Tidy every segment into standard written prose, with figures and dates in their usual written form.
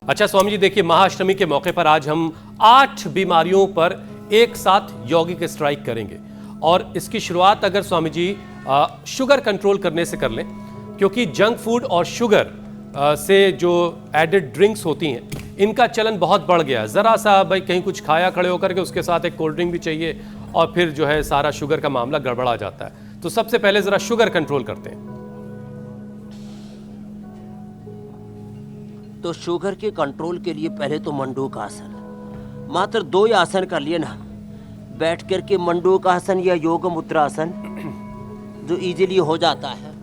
अच्छा स्वामी जी, देखिए महाअष्टमी के मौके पर आज हम 8 बीमारियों पर एक साथ यौगिक स्ट्राइक करेंगे और इसकी शुरुआत अगर स्वामी जी शुगर कंट्रोल करने से कर लें, क्योंकि जंक फूड और शुगर से जो एडेड ड्रिंक्स होती हैं इनका चलन बहुत बढ़ गया है। ज़रा सा भाई कहीं कुछ खाया खड़े होकर के उसके साथ एक कोल्ड ड्रिंक भी चाहिए और फिर जो है सारा शुगर का मामला गड़बड़ा जाता है। तो सबसे पहले ज़रा शुगर कंट्रोल करते हैं। तो शुगर के कंट्रोल के लिए पहले तो मंडूक आसन, मात्र 2 ही आसन कर लिए ना, बैठ कर के मंडूक आसन या योग मुद्रा आसन जो इजीली हो जाता है,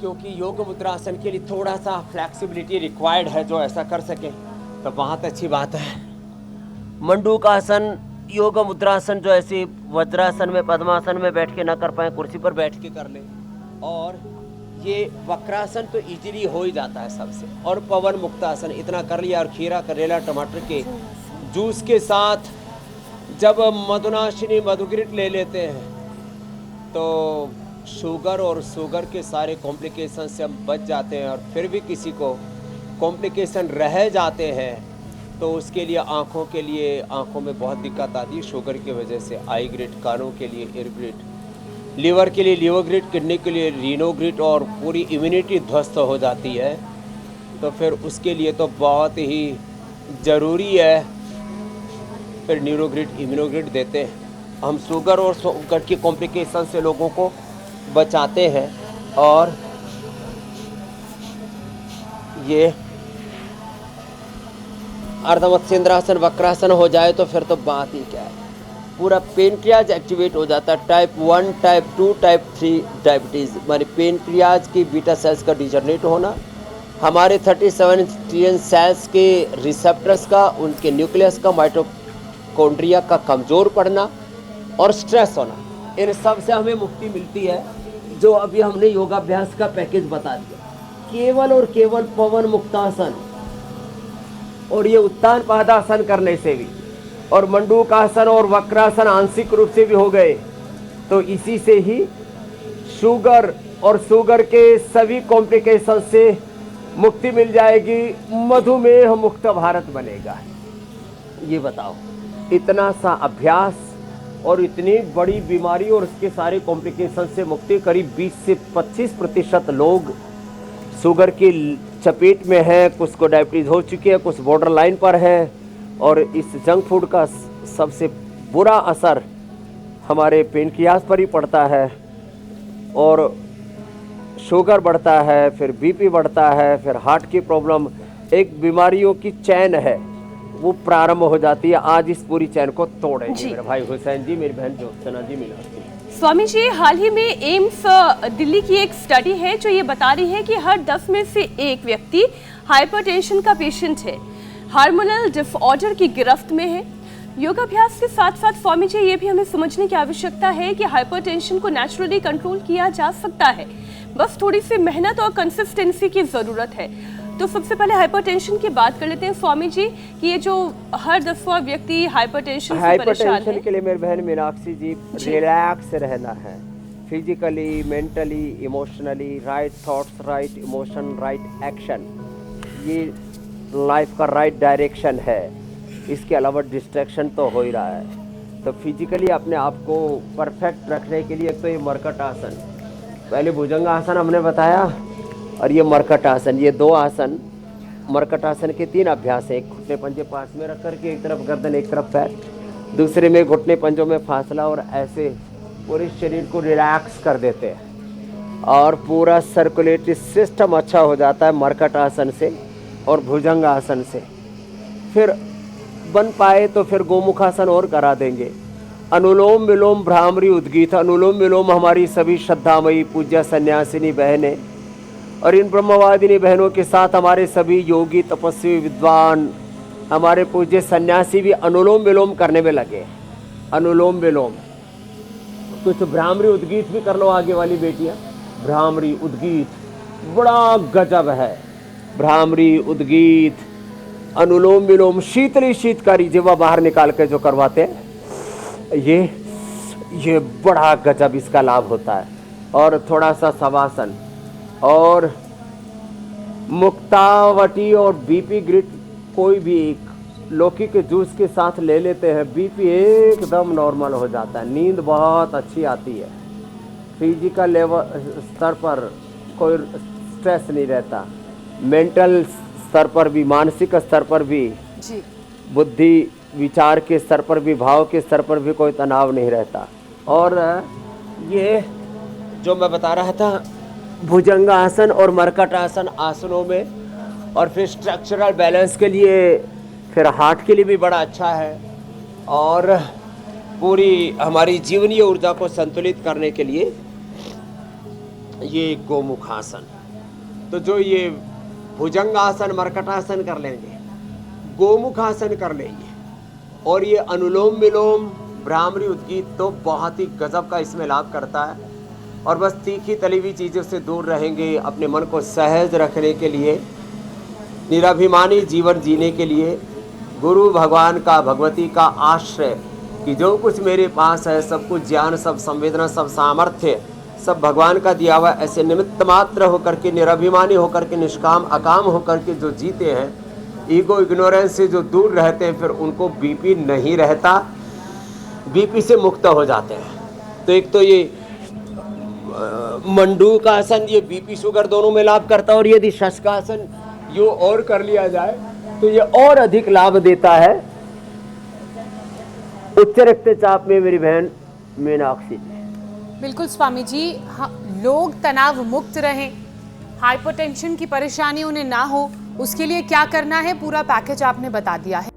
क्योंकि योग मुद्रा आसन के लिए थोड़ा सा फ्लेक्सिबिलिटी रिक्वायर्ड है। जो ऐसा कर सके तो बहुत अच्छी बात है। मंडूक आसन, योग मुद्रा आसन जो ऐसे वज्रासन में, पद्मासन में बैठ के ना कर पाए, कुर्सी पर बैठ के कर ले। और ये वक्रासन तो इजीली हो ही जाता है सबसे। और पवन मुक्तासन इतना कर लिया, और खीरा, करेला, टमाटर के जूस के साथ जब मधुनाशिनी मधुग्रिट ले लेते हैं तो शुगर और शुगर के सारे कॉम्प्लिकेशन से हम बच जाते हैं। और फिर भी किसी को कॉम्प्लिकेशन रह जाते हैं तो उसके लिए आँखों के लिए, आँखों में बहुत दिक्कत आती है शुगर की वजह से। आई ग्रिट, कानों के लिए ईयर ग्रिट, लीवर के लिए लीवर ग्रिट, किडनी के लिए रीनो ग्रिट, और पूरी इम्यूनिटी ध्वस्त हो जाती है। तो फिर उसके लिए तो बहुत ही ज़रूरी है फिर न्यूरोग्रिट, इम्यूनोग्रिट देते हैं हम। शुगर और शुगर की कॉम्प्लिकेशन से लोगों को बचाते हैं। और ये अर्धमत्स्येंद्रासन, वक्रासन हो जाए तो फिर तो बात ही क्या है। पूरा पेनक्रियाज एक्टिवेट हो जाता है। टाइप 1, टाइप 2, टाइप 3 डायबिटीज़, माने पेनक्रियाज की बीटा सेल्स का डिजनरेट होना, हमारे 37 ट्रिलियन सेल्स के रिसेप्टर्स का, उनके न्यूक्लियस का, माइटोकॉन्ड्रिया का कमज़ोर पड़ना और स्ट्रेस होना, इन सब से हमें मुक्ति मिलती है। जो अभी हमने योगाभ्यास का पैकेज बता दिया, केवल और केवल पवन मुक्तासन और ये उत्तान पादासन करने से भी, और मंडूकासन और वक्रासन आंशिक रूप से भी हो गए, तो इसी से ही शुगर और शुगर के सभी कॉम्प्लिकेशन से मुक्ति मिल जाएगी। मधुमेह मुक्त भारत बनेगा। ये बताओ, इतना सा अभ्यास और इतनी बड़ी बीमारी और उसके सारे कॉम्प्लिकेशन से मुक्ति। करीब 20 से 25% लोग शुगर की चपेट में है, कुछ को डायबिटीज़ हो चुकी है, कुछ बॉर्डर लाइन पर है। और इस जंक फूड का सबसे बुरा असर हमारे पेनक्रियाज पर ही पड़ता है, और शुगर बढ़ता है, फिर बीपी बढ़ता है, फिर हार्ट की प्रॉब्लम, एक बीमारियों की चैन है वो प्रारंभ हो जाती है। आज इस पूरी चैन को तोड़ेंगे मेरे भाई हुसैन जी, मेरी बहन ज्योत्सना जी, मिला। स्वामी जी, हाल ही में एम्स दिल्ली की एक स्टडी है जो ये बता रही है कि हर 10 में से एक व्यक्ति हाइपरटेंशन का पेशेंट है, हार्मोनल डिसऑर्डर की गिरफ्त में है। योगाभ्यास के साथ साथ स्वामी जी ये भी हमें समझने की आवश्यकता है कि हाइपरटेंशन को नेचुरली कंट्रोल किया जा सकता है, बस थोड़ी सी मेहनत और कंसिस्टेंसी की जरूरत है। तो सबसे पहले हाइपरटेंशन की बात कर लेते हैं स्वामी जी, कि ये जो हर 10वां व्यक्ति हाइपरटेंशन से परेशान है। के लिए मेरी बहन मीनाक्षी जी, रिलैक्स रहना है, physically, mentally, emotionally, right thoughts, right emotion, right action, ये लाइफ का राइट डायरेक्शन है। इसके अलावा डिस्ट्रैक्शन तो हो ही रहा है। तो फिजिकली अपने आप को परफेक्ट रखने के लिए एक तो ये मरकट आसन, पहले भुजंग आसन हमने बताया, और ये मरकट आसन, ये 2 आसन। मरकट आसन के 3 अभ्यास हैं। एक घुटने पंजे पास में रख करके, एक तरफ गर्दन एक तरफ पैर, दूसरे में घुटने पंजों में फासला, और ऐसे पूरे शरीर को रिलैक्स कर देते हैं और पूरा सर्कुलेटरी सिस्टम अच्छा हो जाता है मरकट आसन से और भुजंग आसन से। फिर बन पाए तो फिर गोमुखासन और करा देंगे। अनुलोम विलोम, भ्रामरी, उद्गीत। अनुलोम विलोम हमारी सभी श्रद्धामयी पूज्य सन्यासिनी बहनें और इन ब्रह्मवादिनी बहनों के साथ हमारे सभी योगी, तपस्वी, विद्वान, हमारे पूज्य सन्यासी भी अनुलोम विलोम करने में लगे। अनुलोम विलोम, कुछ भ्रामरी उद्गीत भी कर लो आगे वाली बेटियां। भ्रामरी उद्गीत बड़ा गजब है। भ्रामरी उद्गीत, अनुलोम विलोम, शीतली शीतकारी जिवा बाहर निकाल के जो करवाते हैं, ये बड़ा गजब इसका लाभ होता है। और थोड़ा सा शवासन और मुक्तावटी और बीपी ग्रिड कोई भी एक लौकी के जूस के साथ ले लेते हैं, बीपी एकदम नॉर्मल हो जाता है, नींद बहुत अच्छी आती है, फिजिकल लेवल स्तर पर कोई स्ट्रेस नहीं रहता, मेंटल स्तर पर भी, मानसिक स्तर पर भी जी। बुद्धि विचार के स्तर पर भी, भाव के स्तर पर भी कोई तनाव नहीं रहता। और ये जो मैं बता रहा था भुजंगासन और मर्कटासन आसनों में, और फिर स्ट्रक्चरल बैलेंस के लिए, फिर हार्ट के लिए भी बड़ा अच्छा है, और पूरी हमारी जीवनीय ऊर्जा को संतुलित करने के लिए ये गोमुखासन। तो जो ये भुजंगासन मर्कटासन कर लेंगे, गोमुखासन कर लेंगे, और ये अनुलोम विलोम भ्रामरी उद्गीत तो बहुत ही गजब का इसमें लाभ करता है। और बस तीखी तली हुई चीज़ों से दूर रहेंगे, अपने मन को सहज रखने के लिए, निराभिमानी जीवन जीने के लिए, गुरु भगवान का, भगवती का आश्रय कि जो कुछ मेरे पास है, सब कुछ ज्ञान, सब संवेदना, सब सामर्थ्य, सब भगवान का दिया हुआ, ऐसे निमित्त मात्र होकर के, निराभिमानी होकर के, निष्काम अकाम होकर के जो जीते हैं, ईगो इग्नोरेंस से जो दूर रहते हैं, फिर उनको बीपी नहीं रहता, बीपी से मुक्त हो जाते हैं। तो एक तो ये मंडूक आसन, ये बीपी शुगर दोनों में लाभ करता है, और यदि शशकासन यो और कर लिया जाए तो ये और अधिक लाभ देता है उच्च रक्तचाप में, मेरी बहन मीनाक्षी जी। बिल्कुल स्वामी जी, हाँ, लोग तनाव मुक्त रहें, हाइपरटेंशन की परेशानी उन्हें ना हो, उसके लिए क्या करना है पूरा पैकेज आपने बता दिया है।